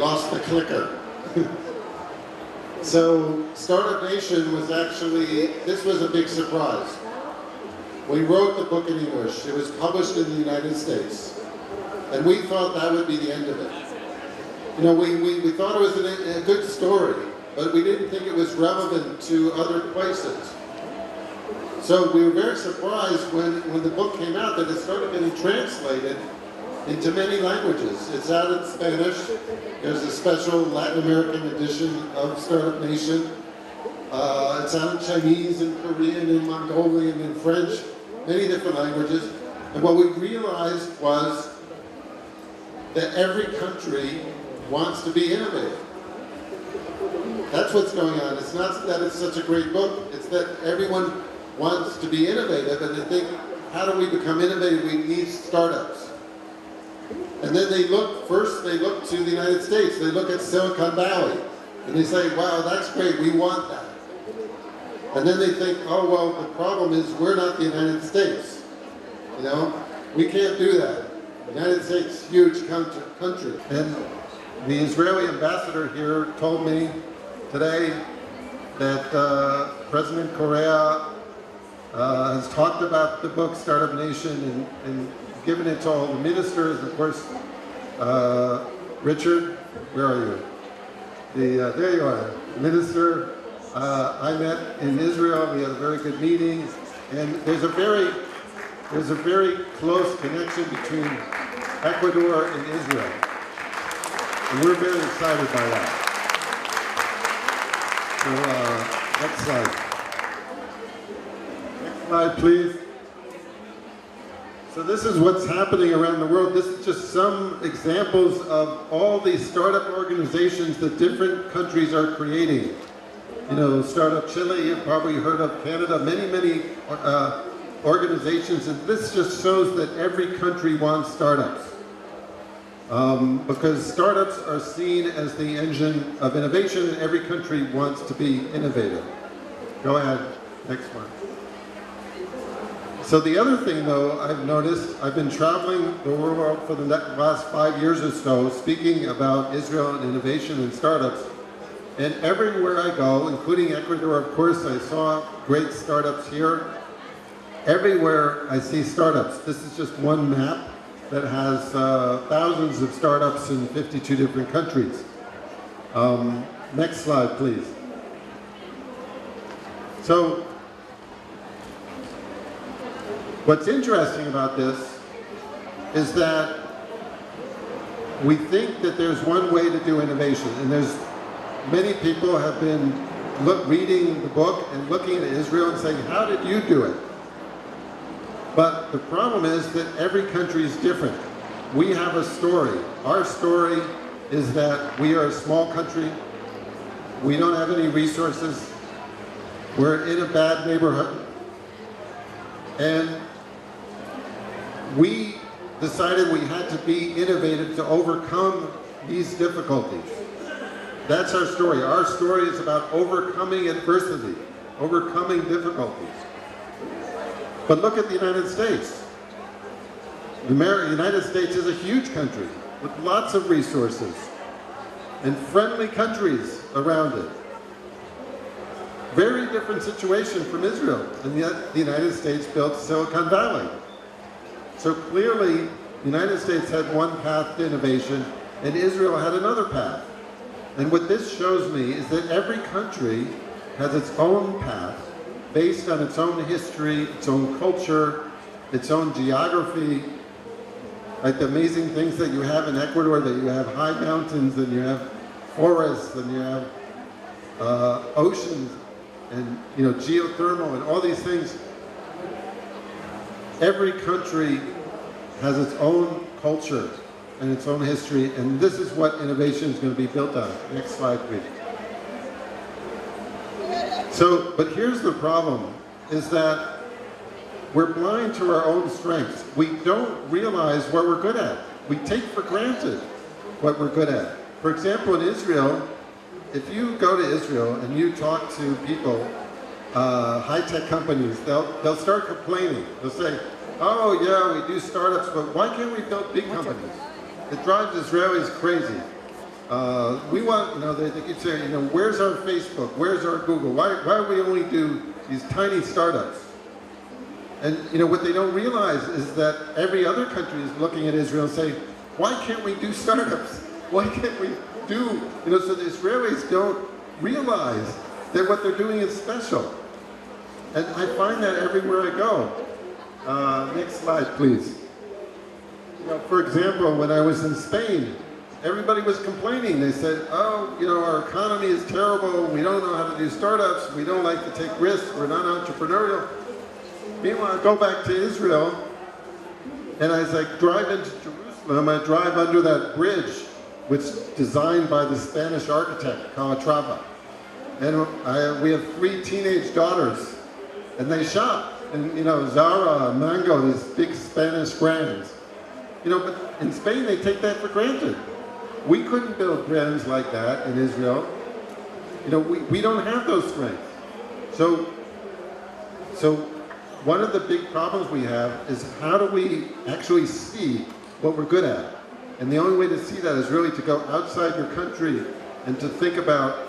lost the clicker. So Startup Nation was actually, this was a big surprise. We wrote the book in English. It was published in the United States. And we thought that would be the end of it. You know, we thought it was a good story, but we didn't think it was relevant to other places. So we were very surprised when the book came out that it started getting translated into many languages. It's out in Spanish. There's a special Latin American edition of Startup Nation. It's out in Chinese and Korean and Mongolian and French, many different languages. And what we realized was that every country wants to be innovative. That's what's going on. It's not that it's such a great book, it's that everyone wants to be innovative, and they think, how do we become innovative? We need startups. And then they look to the United States. They look at Silicon Valley, and they say, wow, that's great, we want that. And then they think, oh, well, the problem is we're not the United States. You know, we can't do that. The United States, huge country. And the Israeli ambassador here told me today that President Correa has talked about the book Startup Nation and given it to all the ministers. Of course, Richard, where are you? There you are, Minister. I met in Israel. We had a very good meeting, and there's a very close connection between Ecuador and Israel, and we're very excited by that. So next slide. Next slide, please. So this is what's happening around the world. This is just some examples of all these startup organizations that different countries are creating. You know, Startup Chile, you've probably heard of Canada, many organizations, and this just shows that every country wants startups. Because startups are seen as the engine of innovation, and every country wants to be innovative. Go ahead, next one. So the other thing, though, I've noticed, I've been traveling the world for the last 5 years or so, speaking about Israel and innovation and startups. And everywhere I go, including Ecuador, of course, I saw great startups here. Everywhere I see startups. This is just one map that has thousands of startups in 52 different countries. Next slide, please. So, what's interesting about this is that we think that there's one way to do innovation, and many people have been reading the book and looking at Israel and saying, how did you do it? But the problem is that every country is different. We have a story. Our story is that we are a small country. We don't have any resources. We're in a bad neighborhood. And we decided we had to be innovative to overcome these difficulties. That's our story. Our story is about overcoming adversity, overcoming difficulties. But look at the United States. The United States is a huge country with lots of resources and friendly countries around it. Very different situation from Israel, and yet the United States built Silicon Valley. So clearly, the United States had one path to innovation, and Israel had another path. And what this shows me is that every country has its own path based on its own history, its own culture, its own geography. Like the amazing things that you have in Ecuador, that you have high mountains, and you have forests, and you have oceans, and geothermal, and all these things. Every country has its own culture and its own history, and this is what innovation is going to be built on. Next slide, please. So, but here's the problem, is that we're blind to our own strengths. We don't realize what we're good at. We take for granted what we're good at. For example, in Israel, if you go to Israel and you talk to people, high-tech companies, they'll start complaining. They'll say, oh yeah, we do startups, but why can't we build big companies? It drives Israelis crazy. We want, they keep saying, where's our Facebook? Where's our Google? Why do we only do these tiny startups? And, what they don't realize is that every other country is looking at Israel and saying, why can't we do startups? Why can't we do, so the Israelis don't realize that what they're doing is special. And I find that everywhere I go. Next slide, please. For example, when I was in Spain, everybody was complaining. They said, our economy is terrible. We don't know how to do startups. We don't like to take risks. We're not entrepreneurial. Meanwhile, I go back to Israel, and as I drive into Jerusalem, I drive under that bridge, which is designed by the Spanish architect, Calatrava. And we have 3 teenage daughters, and they shop. And, Zara, Mango, these big Spanish brands. But in Spain, they take that for granted. We couldn't build brands like that in Israel. We don't have those strengths. So one of the big problems we have is how do we actually see what we're good at? And the only way to see that is really to go outside your country and to think about,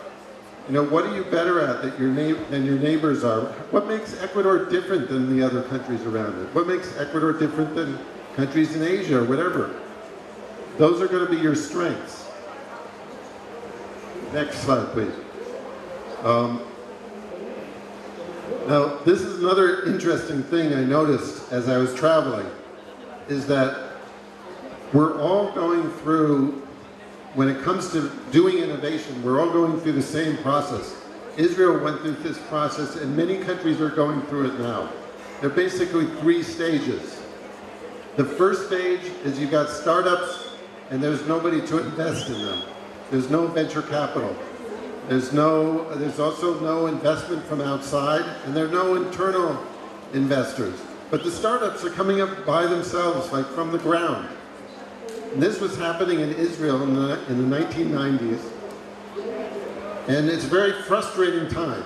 what are you better at than your neighbors are? What makes Ecuador different than the other countries around it? What makes Ecuador different than countries in Asia or whatever? Those are going to be your strengths. Next slide, please. Now, this is another interesting thing I noticed as I was traveling, is that we're all going through, when it comes to doing innovation, we're all going through the same process. Israel went through this process, and many countries are going through it now. There are basically 3 stages. The first stage is you've got startups, and there's nobody to invest in them. There's no venture capital. There's also no investment from outside, and there are no internal investors. But the startups are coming up by themselves, like from the ground. And this was happening in Israel in the 1990s. And it's a very frustrating time,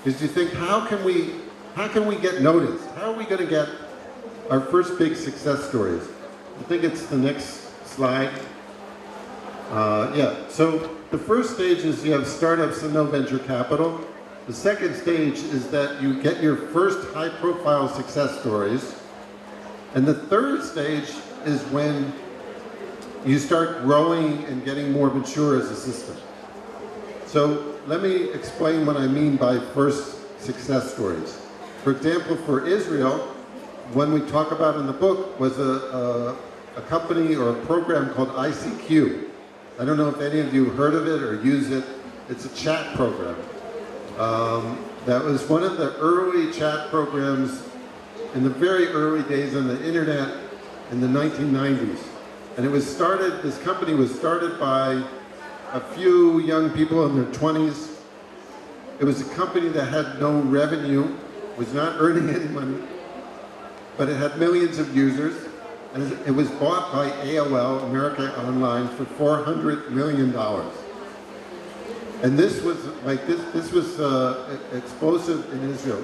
because you think, how can we get noticed? How are we going to get our first big success stories? I think it's the next slide. So the first stage is you have startups and no venture capital. The second stage is that you get your first high-profile success stories. And the third stage is when you start growing and getting more mature as a system. So let me explain what I mean by first success stories. For example, for Israel, one we talk about in the book was a company or a program called ICQ. I don't know if any of you heard of it or use it. It's a chat program. That was one of the early chat programs in the very early days on the internet in the 1990s. And this company was started by a few young people in their 20s. It was a company that had no revenue, was not earning any money, but it had millions of users. And it was bought by AOL, America Online, for $400 million. And this was explosive in Israel.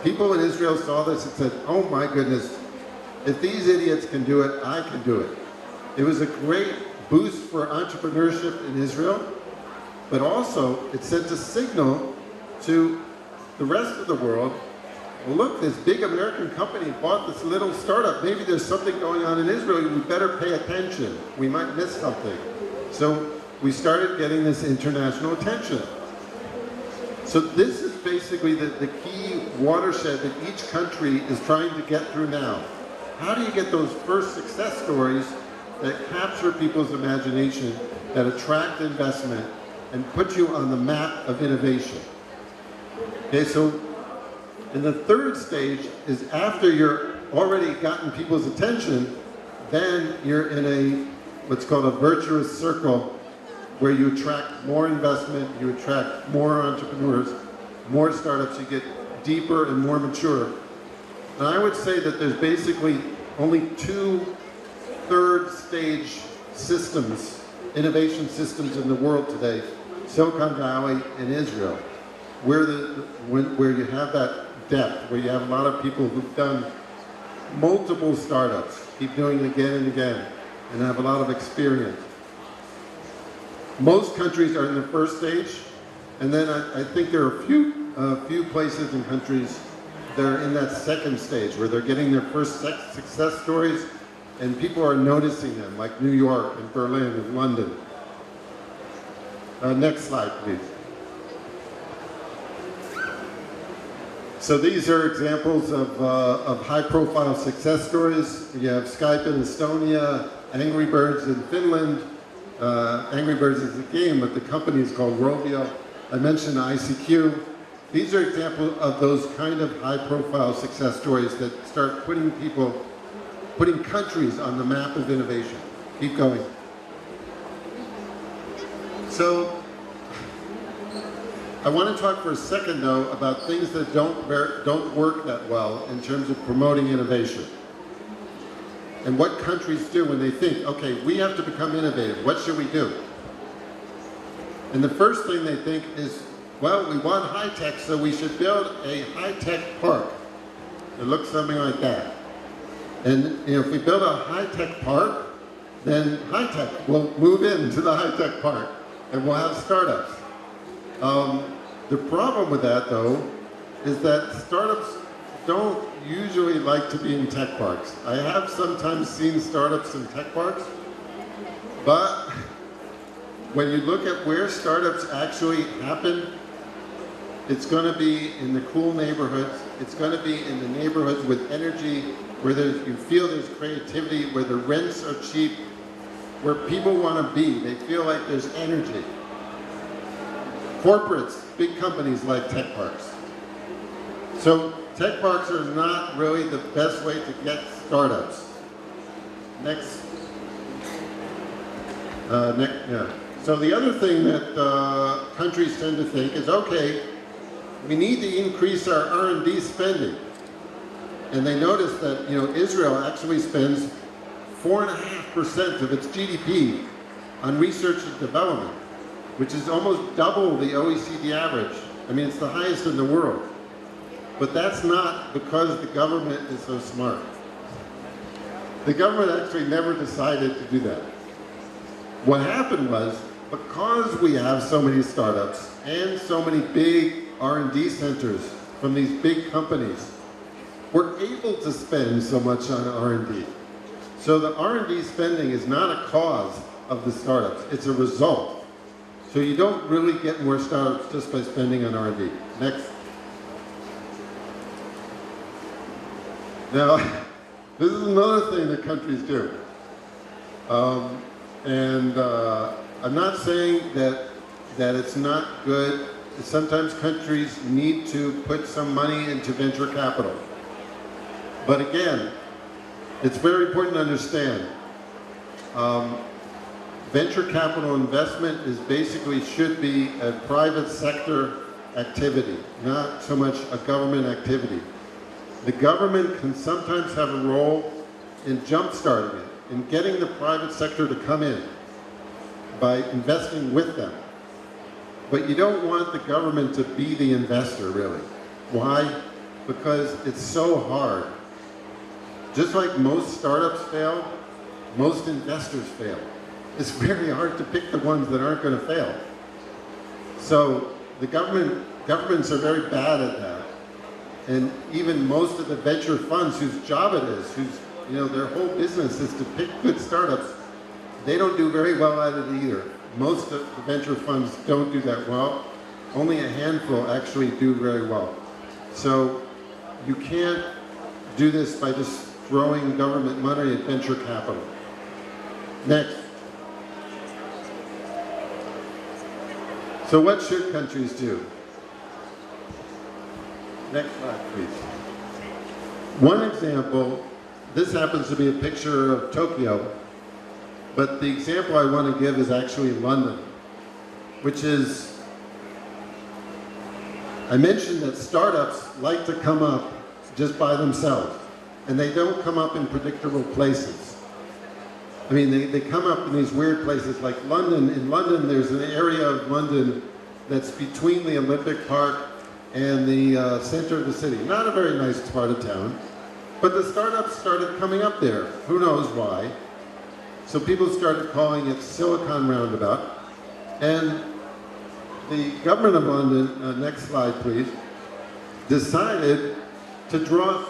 People in Israel saw this and said, oh my goodness, if these idiots can do it, I can do it. It was a great boost for entrepreneurship in Israel, but also it sent a signal to the rest of the world. Well, look, this big American company bought this little startup. Maybe there's something going on in Israel. We better pay attention. We might miss something. So we started getting this international attention. So this is basically the key watershed that each country is trying to get through now. How do you get those first success stories that capture people's imagination, that attract investment, and put you on the map of innovation? Okay, so and the third stage is after you're already gotten people's attention, then you're in what's called a virtuous circle, where you attract more investment, you attract more entrepreneurs, more startups, you get deeper and more mature. And I would say that there's basically only 2 third stage systems, innovation systems in the world today, Silicon Valley and Israel, where you have that depth, where you have a lot of people who've done multiple startups, keep doing it again and again, and have a lot of experience. Most countries are in the first stage, and then I think there are a few places and countries that are in that second stage where they're getting their first success stories and people are noticing them, like New York and Berlin and London. Next slide, please. So these are examples of high-profile success stories. You have Skype in Estonia, Angry Birds in Finland. Angry Birds is a game, but the company is called Rovio. I mentioned ICQ. These are examples of those kind of high-profile success stories that start putting countries on the map of innovation. Keep going. So, I want to talk for a second, though, about things that don't work that well in terms of promoting innovation. And what countries do when they think, okay, we have to become innovative. What should we do? And the first thing they think is, well, we want high-tech, so we should build a high-tech park. It looks something like that. And if we build a high-tech park, then high-tech will move into the high-tech park, and we'll have startups. The problem with that, though, is that startups don't usually like to be in tech parks. I have sometimes seen startups in tech parks, but when you look at where startups actually happen, it's going to be in the cool neighborhoods. It's going to be in the neighborhoods with energy, where you feel there's creativity, where the rents are cheap, where people want to be. They feel like there's energy. Corporates, big companies like tech parks. So tech parks are not really the best way to get startups. Next. Yeah. So the other thing that countries tend to think is, okay, we need to increase our R&D spending. And they notice that, Israel actually spends 4.5% of its GDP on research and development, which is almost double the OECD average. I mean, it's the highest in the world. But that's not because the government is so smart. The government actually never decided to do that. What happened was, because we have so many startups and so many big R&D centers from these big companies, we're able to spend so much on R&D. So the R&D spending is not a cause of the startups, it's a result. So you don't really get more startups just by spending on R&D. Next. Now, this is another thing that countries do. I'm not saying that it's not good. Sometimes countries need to put some money into venture capital. But again, it's very important to understand. Venture capital investment should be a private sector activity, not so much a government activity. The government can sometimes have a role in jump-starting it, in getting the private sector to come in by investing with them. But you don't want the government to be the investor, really. Why? Because it's so hard. Just like most startups fail, most investors fail. It's very hard to pick the ones that aren't going to fail. So the governments are very bad at that. And even most of the venture funds whose job it is, their whole business is to pick good startups, they don't do very well at it either. Most of the venture funds don't do that well. Only a handful actually do very well. So you can't do this by just throwing government money at venture capital. Next. So what should countries do? Next slide, please. One example, this happens to be a picture of Tokyo, but the example I want to give is actually London, which is, I mentioned that startups like to come up just by themselves, and they don't come up in predictable places. I mean, they come up in these weird places like London. In London, there's an area of London that's between the Olympic Park and the center of the city. Not a very nice part of town, but the startups started coming up there. Who knows why? So people started calling it Silicon Roundabout. And the government of London, next slide please, decided to draw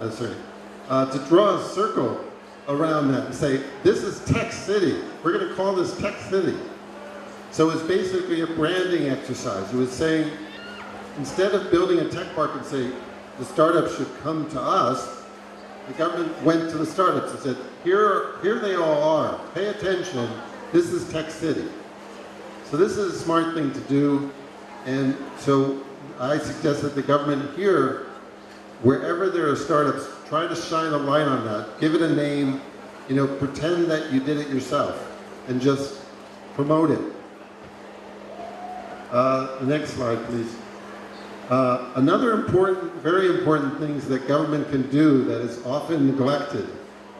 a circle, to draw a circle around that and say, this is Tech City. We're going to call this Tech City. So it's basically a branding exercise. It was saying, instead of building a tech park and say, the startups should come to us, the government went to the startups and said, here they all are. Pay attention. This is Tech City. So this is a smart thing to do. And so I suggest that the government here, wherever there are startups, try to shine a light on that. Give it a name. You know, pretend that you did it yourself and just promote it. The next slide, please. Another important, very important things that government can do that is often neglected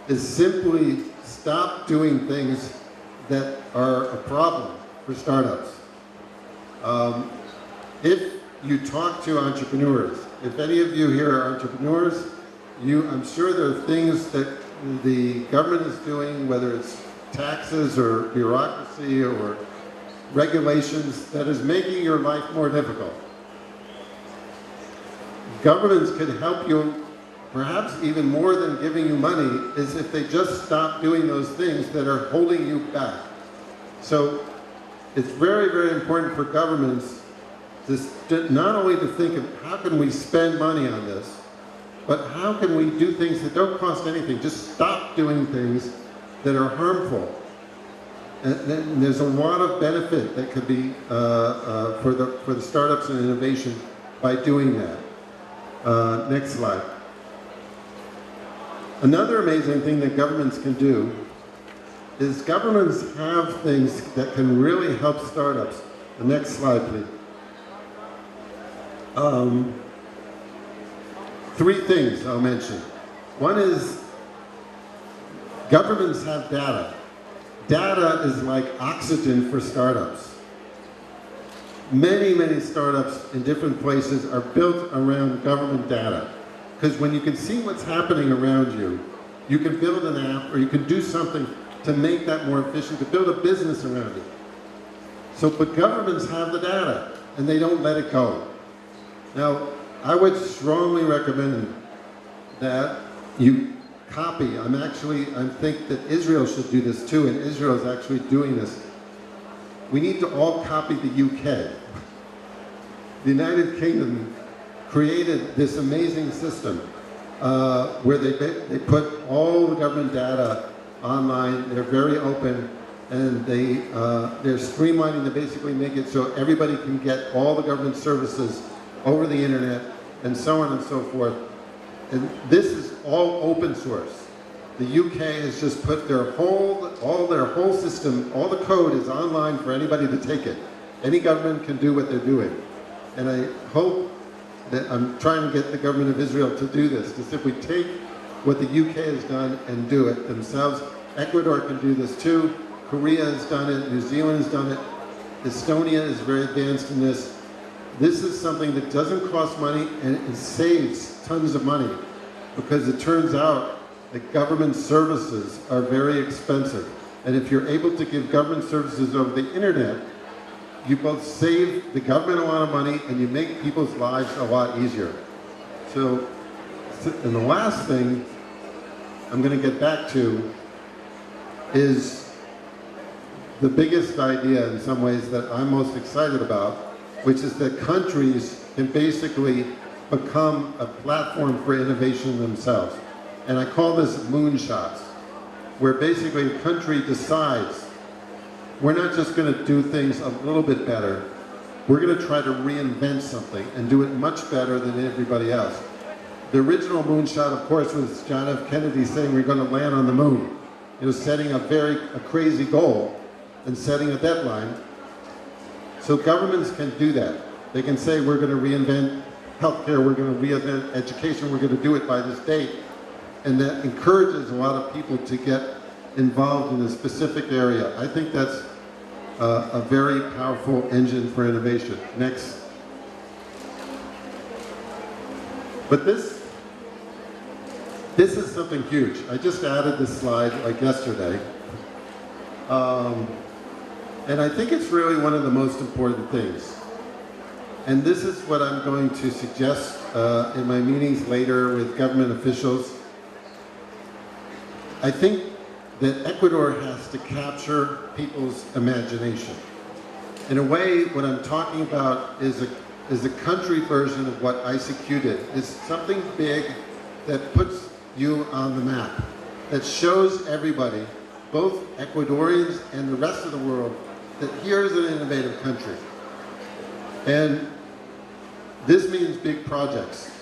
is simply stop doing things that are a problem for startups. If you talk to entrepreneurs, if any of you here are entrepreneurs, I'm sure there are things that the government is doing, whether it's taxes or bureaucracy or regulations, that is making your life more difficult. Governments can help you, perhaps even more than giving you money, is if they just stop doing those things that are holding you back. So it's very, very important for governments to not only to think of how can we spend money on this, but how can we do things that don't cost anything? Just stop doing things that are harmful. And there's a lot of benefit that could be for the startups and innovation by doing that. Next slide. Another amazing thing that governments can do is governments have things that can really help startups. The next slide, please. Three things I'll mention. One is governments have data. Data is like oxygen for startups. Many, many startups in different places are built around government data. Because when you can see what's happening around you, you can build an app or you can do something to make that more efficient, to build a business around it. So, but governments have the data and they don't let it go. Now, I would strongly recommend that you copy. I think that Israel should do this too, and Israel is actually doing this. We need to all copy the UK. The United Kingdom created this amazing system where they put all the government data online. They're very open, and they're streamlining to basically make it so everybody can get all the government services over the internet, and so on and so forth. And this is all open source. The UK has just put all their whole system, all the code is online for anybody to take it. Any government can do what they're doing. And I hope that I'm trying to get the government of Israel to do this, to simply take what the UK has done and do it themselves. Ecuador can do this too. Korea has done it. New Zealand has done it. Estonia is very advanced in this. This is something that doesn't cost money and it saves tons of money, because it turns out that government services are very expensive. And if you're able to give government services over the internet, you both save the government a lot of money and you make people's lives a lot easier. So, and the last thing I'm going to get back to is the biggest idea in some ways that I'm most excited about, which is that countries can basically become a platform for innovation themselves. And I call this moonshots, where basically a country decides, we're not just going to do things a little bit better, we're going to try to reinvent something and do it much better than everybody else. The original moonshot, of course, was John F. Kennedy saying we're going to land on the moon. It was setting a crazy goal and setting a deadline. So governments can do that. They can say we're going to reinvent healthcare, we're going to reinvent education, we're going to do it by this date. And that encourages a lot of people to get involved in a specific area. I think that's a very powerful engine for innovation. Next. But this is something huge. I just added this slide like yesterday. And I think it's really one of the most important things. And this is what I'm going to suggest in my meetings later with government officials. I think that Ecuador has to capture people's imagination. In a way, what I'm talking about is a country version of what ICQ did. It's something big that puts you on the map, that shows everybody, both Ecuadorians and the rest of the world, that here's an innovative country. And this means big projects.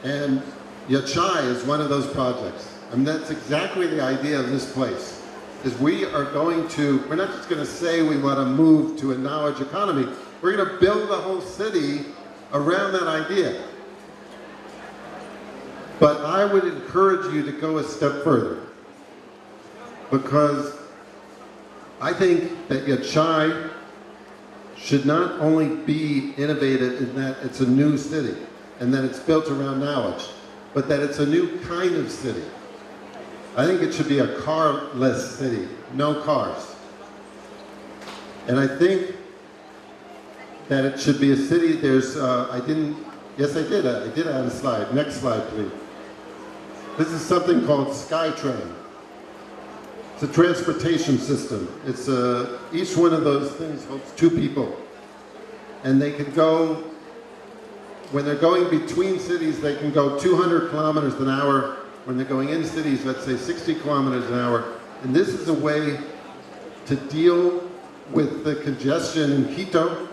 And Yachai is one of those projects. I mean, that's exactly the idea of this place. Is we're not just going to say we want to move to a knowledge economy, we're going to build a whole city around that idea. But I would encourage you to go a step further, because I think that Yachai should not only be innovative in that it's a new city and that it's built around knowledge, but that it's a new kind of city. I think it should be a car-less city, no cars. And I think that it should be a city, I did add a slide. Next slide, please. This is something called SkyTrain. It's a transportation system. It's each one of those things holds 2 people. And they can go, when they're going between cities, they can go 200 kilometers an hour. When they're going in cities, let's say 60 kilometers an hour. And this is a way to deal with the congestion in Quito.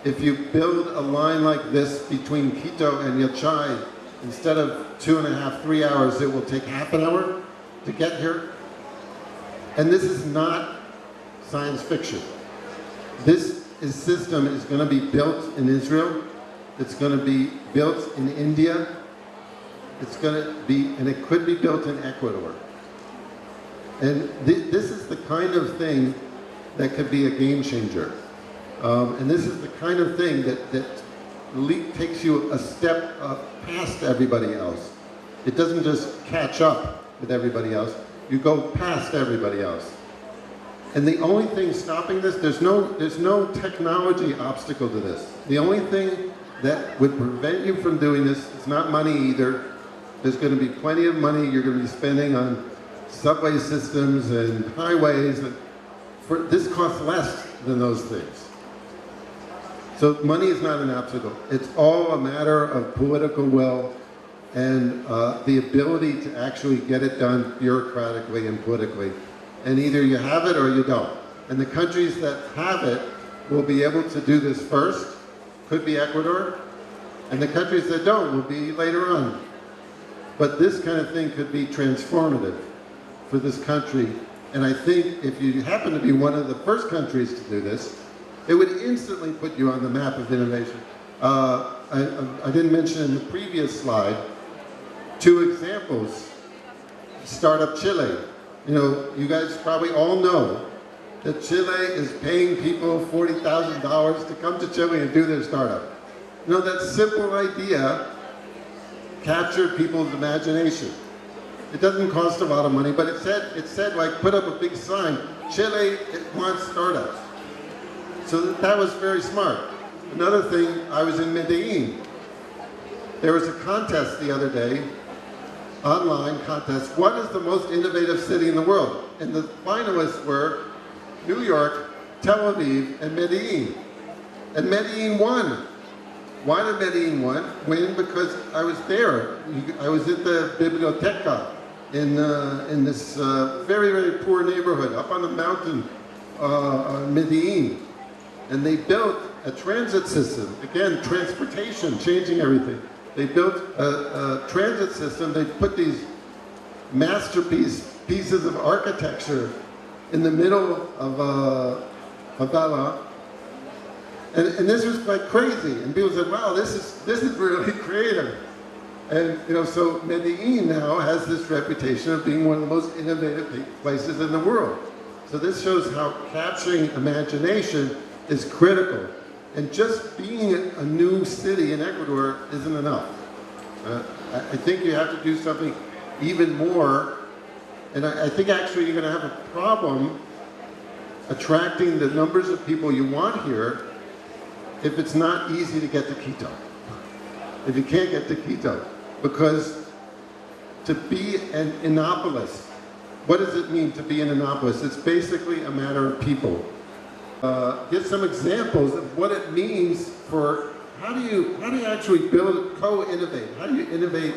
If you build a line like this between Quito and Yachai, instead of 2.5, 3 hours, it will take half an hour to get here. And this is not science fiction. This system is going to be built in Israel. It's going to be built in India. It's going to be, and it could be built in Ecuador. And this is the kind of thing that could be a game changer. And this is the kind of thing that takes you a step past everybody else. It doesn't just catch up with everybody else. You go past everybody else. And the only thing stopping this, there's no technology obstacle to this. The only thing that would prevent you from doing this is not money either. There's going to be plenty of money you're going to be spending on subway systems and highways. This costs less than those things. So money is not an obstacle. It's all a matter of political will and the ability to actually get it done bureaucratically and politically. And either you have it or you don't. And the countries that have it will be able to do this first, could be Ecuador, and the countries that don't will be later on. But this kind of thing could be transformative for this country. And I think if you happen to be one of the first countries to do this, it would instantly put you on the map of innovation. I didn't mention in the previous slide 2 examples. Startup Chile. You know, you guys probably all know that Chile is paying people $40,000 to come to Chile and do their startup. You know, that simple idea captured people's imagination. It doesn't cost a lot of money, but it said like, put up a big sign, Chile wants startups. So that was very smart. Another thing, I was in Medellin. There was a contest the other day, online contest, what is the most innovative city in the world? And the finalists were New York, Tel Aviv, and Medellin. And Medellin won. Why did Medellin win? Because I was there. I was at the Biblioteca in this very, very poor neighborhood up on the mountain, Medellin. And they built a transit system. Again, transportation, changing everything. They built a transit system. They put these pieces of architecture in the middle of a favela. And this was like crazy. And people said, wow, this is really creative. And you know, so Medellin now has this reputation of being one of the most innovative places in the world. So this shows how capturing imagination is critical. And just being a new city in Ecuador isn't enough. I think you have to do something even more. And I think actually you're going to have a problem attracting the numbers of people you want here if it's not easy to get to Quito. If you can't get to Quito. Because to be an Innopolis, what does it mean to be an Innopolis? It's basically a matter of people. Give some examples of what it means for, how do you actually build, co-innovate? How do you innovate?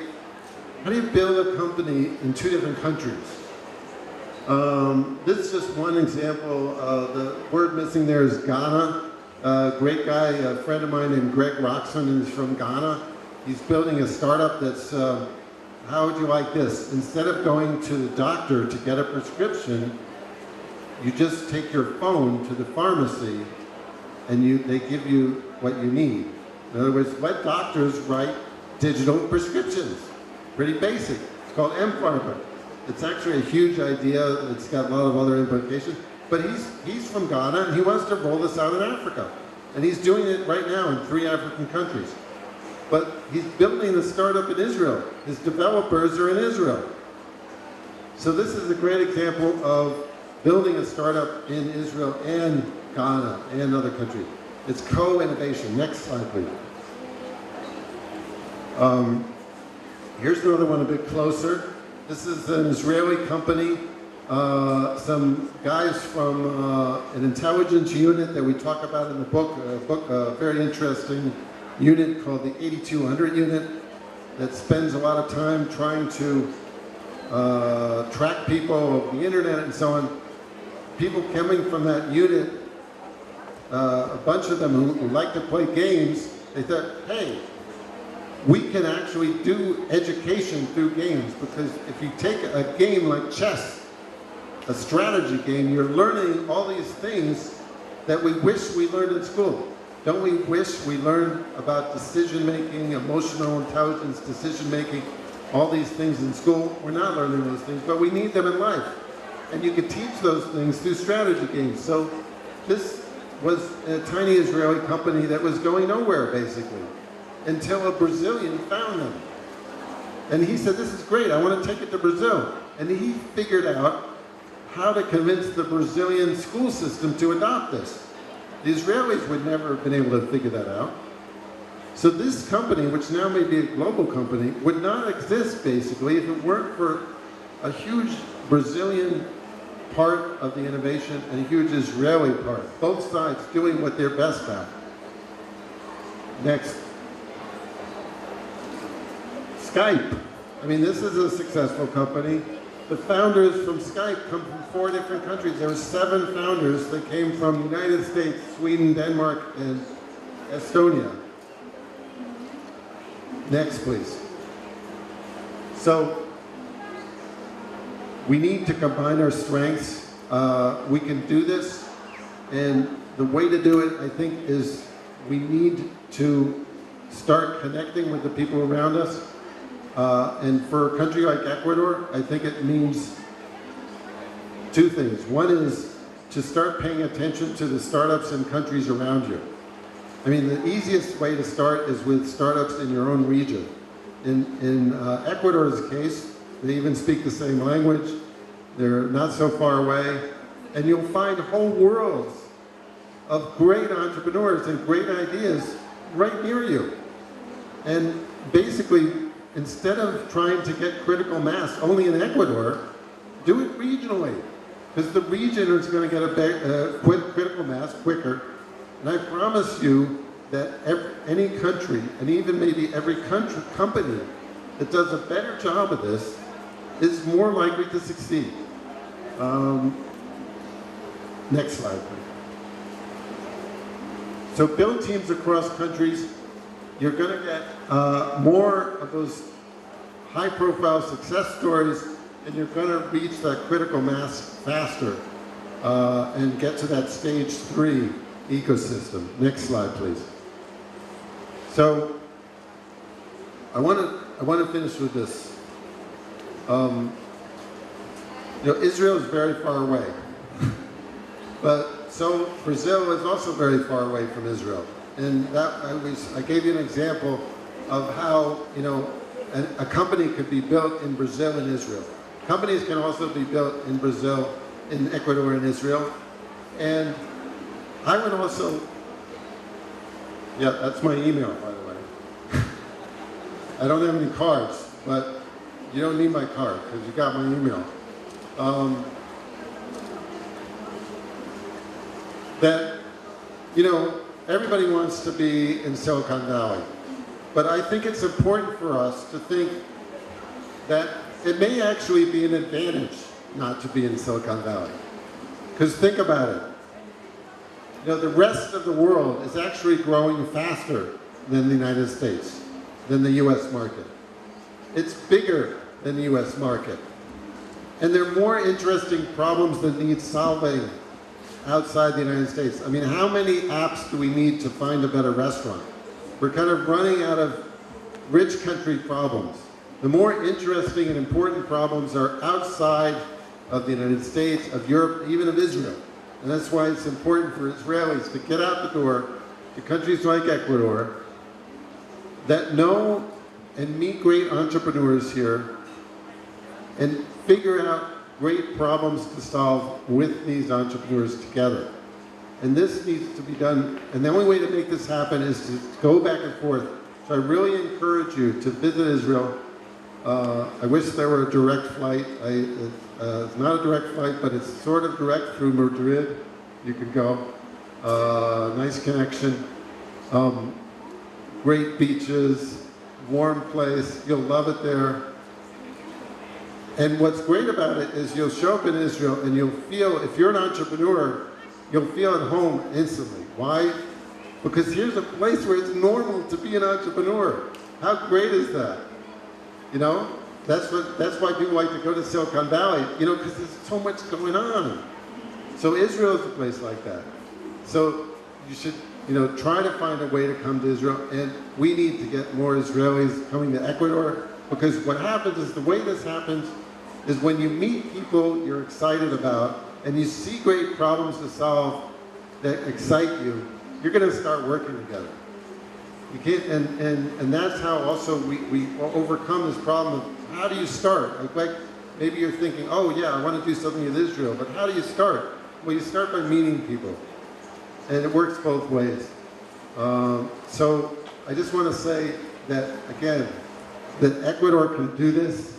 How do you build a company in two different countries? This is just one example. The word missing there is Ghana. Great guy, a friend of mine named Greg Roxon is from Ghana. He's building a startup that's, how would you like this? Instead of going to the doctor to get a prescription, you just take your phone to the pharmacy and they give you what you need. In other words, let doctors write digital prescriptions. Pretty basic. It's called mPharma. It's actually a huge idea. It's got a lot of other implications. But he's from Ghana and he wants to roll this out in Africa. And he's doing it right now in 3 African countries. But he's building the startup in Israel. His developers are in Israel. So this is a great example of building a startup in Israel and Ghana and other countries. It's co-innovation. Next slide, please. Here's another one a bit closer. This is an Israeli company. Some guys from an intelligence unit that we talk about in the book, a very interesting unit called the 8200 unit that spends a lot of time trying to track people of the internet and so on. People coming from that unit, a bunch of them who like to play games, they thought, hey, we can actually do education through games, because if you take a game like chess, a strategy game, you're learning all these things that we wish we learned in school. Don't we wish we learned about decision-making, emotional intelligence, decision-making, all these things in school? We're not learning those things, but we need them in life. And you can teach those things through strategy games. So this was a tiny Israeli company that was going nowhere, basically, until a Brazilian found them. And he said, this is great, I want to take it to Brazil. And he figured out how to convince the Brazilian school system to adopt this. The Israelis would never have been able to figure that out. So this company, which now may be a global company, would not exist, basically, if it weren't for a huge Brazilian part of the innovation and a huge Israeli part. Both sides doing what they're best at. Next. Skype. I mean, this is a successful company. The founders from Skype come from 4 different countries. There were 7 founders that came from the United States, Sweden, Denmark, and Estonia. Next, please. So, we need to combine our strengths. We can do this, and the way to do it, I think, is we need to start connecting with the people around us. And for a country like Ecuador, I think it means 2 things. One is to start paying attention to the startups in countries around you. I mean, the easiest way to start is with startups in your own region. In Ecuador's case, they even speak the same language. They're not so far away. And you'll find whole worlds of great entrepreneurs and great ideas right near you. And basically, instead of trying to get critical mass only in Ecuador, do it regionally. Because the region is going to get a critical mass quicker. And I promise you that any country, and even maybe every company that does a better job of this, is more likely to succeed. Next slide, please. So build teams across countries. You're going to get more of those high-profile success stories, and you're going to reach that critical mass faster and get to that stage 3 ecosystem. Next slide, please. So I want to finish with this. Israel is very far away, but so Brazil is also very far away from Israel. And that I gave you an example of how a company could be built in Brazil and Israel. Companies can also be built in Brazil, in Ecuador and Israel. And I would also, yeah, that's my email, by the way. I don't have any cards, but you don't need my card because you got my email. That, you know, everybody wants to be in Silicon Valley, but I think it's important for us to think that it may actually be an advantage not to be in Silicon Valley. Because think about it. You know, the rest of the world is actually growing faster than the United States, than the US market. It's bigger than the US market. And there are more interesting problems that need solving outside the United States. I mean, how many apps do we need to find a better restaurant? We're kind of running out of rich country problems. The more interesting and important problems are outside of the United States, of Europe, even of Israel. And that's why it's important for Israelis to get out the door to countries like Ecuador that know and meet great entrepreneurs here and figure out great problems to solve with these entrepreneurs together. And this needs to be done, and the only way to make this happen is to go back and forth. So I really encourage you to visit Israel. I wish there were a direct flight. It's not a direct flight, but it's sort of direct through Madrid. You could go. Nice connection. Great beaches, warm place. You'll love it there. And what's great about it is you'll show up in Israel and you'll feel, if you're an entrepreneur, you'll feel at home instantly. Why? Because here's a place where it's normal to be an entrepreneur. How great is that? You know? That's why people like to go to Silicon Valley, you know, because there's so much going on. So Israel is a place like that. So you should, you know, try to find a way to come to Israel, and we need to get more Israelis coming to Ecuador, because what happens is, the way this happens is when you meet people you're excited about, and you see great problems to solve that excite you, you're going to start working together. You can't, and that's how also we overcome this problem of how do you start? Like maybe you're thinking, oh yeah, I want to do something with Israel, but how do you start? Well, you start by meeting people, and it works both ways. So I just want to say that, again, that Ecuador can do this,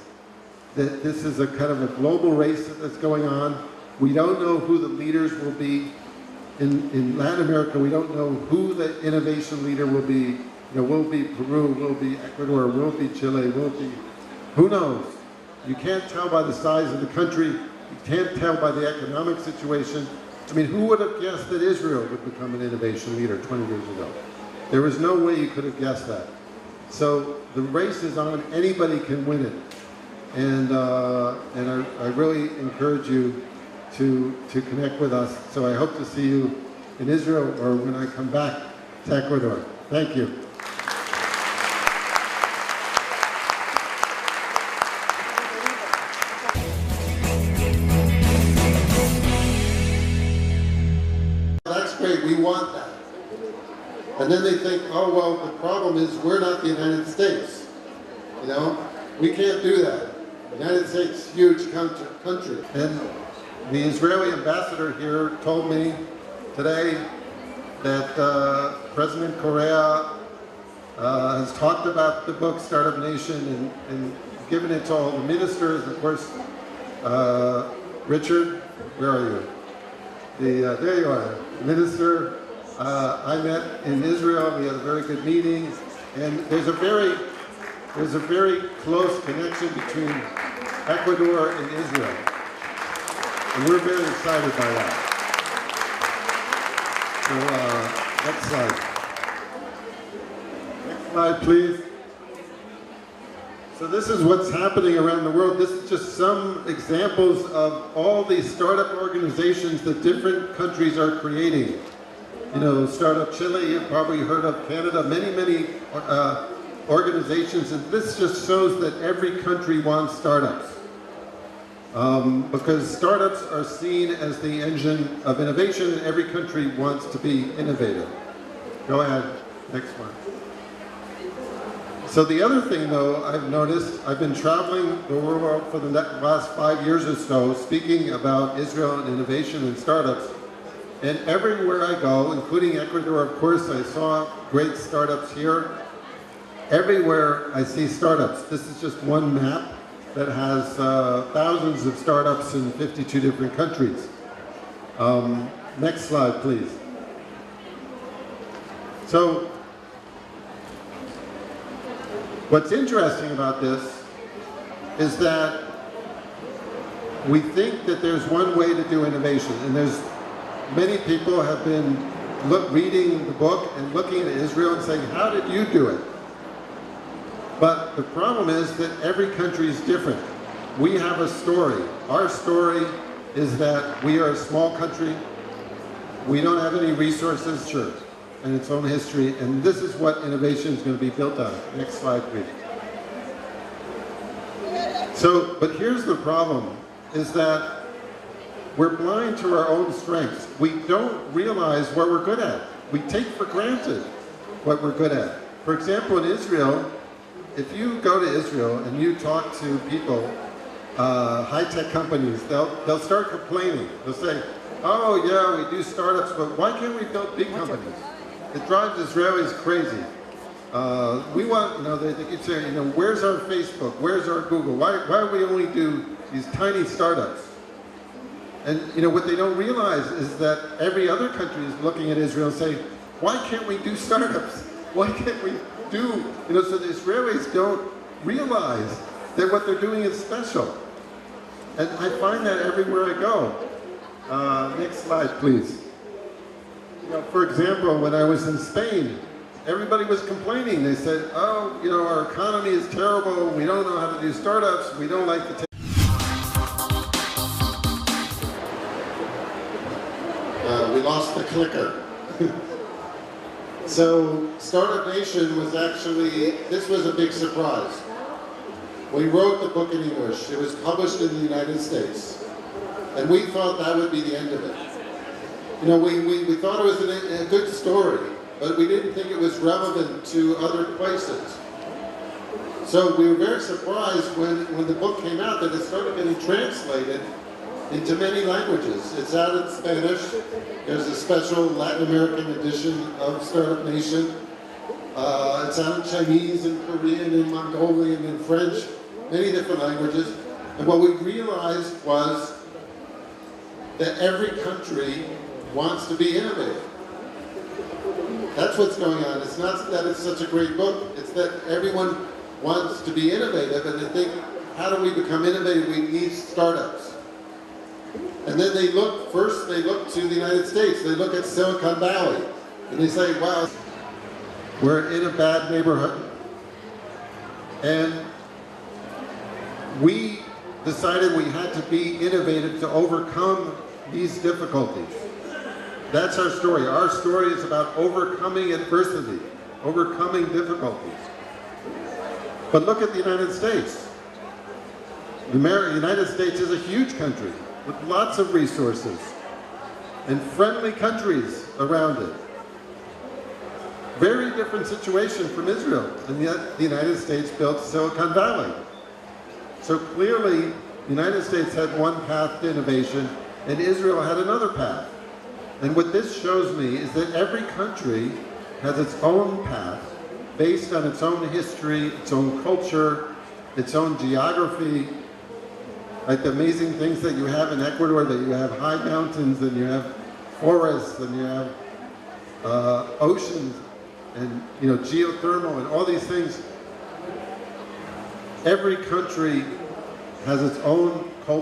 that this is a kind of a global race that's going on. We don't know who the leaders will be. In Latin America, we don't know who the innovation leader will be. You know, will be Peru, will be Ecuador, will be Chile, will be, who knows? You can't tell by the size of the country. You can't tell by the economic situation. I mean, who would have guessed that Israel would become an innovation leader 20 years ago? There was no way you could have guessed that. So the race is on. Anybody can win it. And I really encourage you to connect with us. So I hope to see you in Israel or when I come back to Ecuador. Thank you. That's great, we want that. And then they think, oh, well, the problem is we're not the United States. You know, we can't do that. The United States, huge country. And the Israeli ambassador here told me today that President Correa has talked about the book Startup Nation and given it to all the ministers. Of course, Richard, where are you? There you are, Minister. I met in Israel. We had a very good meeting, and there's a very close connection between Ecuador and Israel. And we're very excited by that. So, next slide. Next slide, please. So this is what's happening around the world. This is just some examples of all these startup organizations that different countries are creating. You know, Startup Chile, you've probably heard of, Canada, many organizations, and this just shows that every country wants startups. Because startups are seen as the engine of innovation, and every country wants to be innovative. Go ahead, next one. So the other thing, though, I've noticed, I've been traveling the world for the last 5 years or so, speaking about Israel and innovation and startups. And everywhere I go, including Ecuador, of course, I saw great startups here. Everywhere I see startups. This is just one map that has thousands of startups in 52 different countries. Next slide, please. So, what's interesting about this is that we think that there's one way to do innovation, and there's many people have been reading the book and looking at Israel and saying, how did you do it? But the problem is that every country is different. We have a story. Our story is that we are a small country. We don't have any resources, sure, and its own history, and this is what innovation is going to be built on. Next slide, please. So, but here's the problem, is that we're blind to our own strengths. We don't realize what we're good at. We take for granted what we're good at. For example, in Israel, if you go to Israel and you talk to people, high-tech companies, they'll start complaining. They'll say, oh yeah, we do startups, but why can't we build big companies? It drives Israelis crazy. We want, they keep saying, where's our Facebook? Where's our Google? Why do we only do these tiny startups? And what they don't realize is that every other country is looking at Israel and saying, why can't we do startups? Why can't we do, so the Israelis don't realize that what they're doing is special. And I find that everywhere I go. Next slide, please. For example, when I was in Spain, everybody was complaining. They said, oh, our economy is terrible. We don't know how to do startups. We don't like to take. We lost the clicker. So, Startup Nation was actually, this was a big surprise. We wrote the book in English. It was published in the United States. And we thought that would be the end of it. We thought it was a good story, but we didn't think it was relevant to other places. So we were very surprised when the book came out that it started getting translated into many languages. It's out in Spanish. There's a special Latin American edition of Startup Nation. It's out in Chinese and Korean and Mongolian and French, many different languages. And what we realized was that every country wants to be innovative. That's what's going on. It's not that it's such a great book, it's that everyone wants to be innovative, and they think, how do we become innovative? We need startups. And then they look to the United States. They look at Silicon Valley, and they say, wow, we're in a bad neighborhood. And we decided we had to be innovative to overcome these difficulties. That's our story. Our story is about overcoming adversity, overcoming difficulties. But look at the United States. The United States is a huge country with lots of resources and friendly countries around it. Very different situation from Israel, and yet the United States built Silicon Valley. So clearly, the United States had one path to innovation, and Israel had another path. And what this shows me is that every country has its own path based on its own history, its own culture, its own geography. Like the amazing things that you have in Ecuador, that you have high mountains, and you have forests, and you have oceans, and geothermal, and all these things. Every country has its own culture.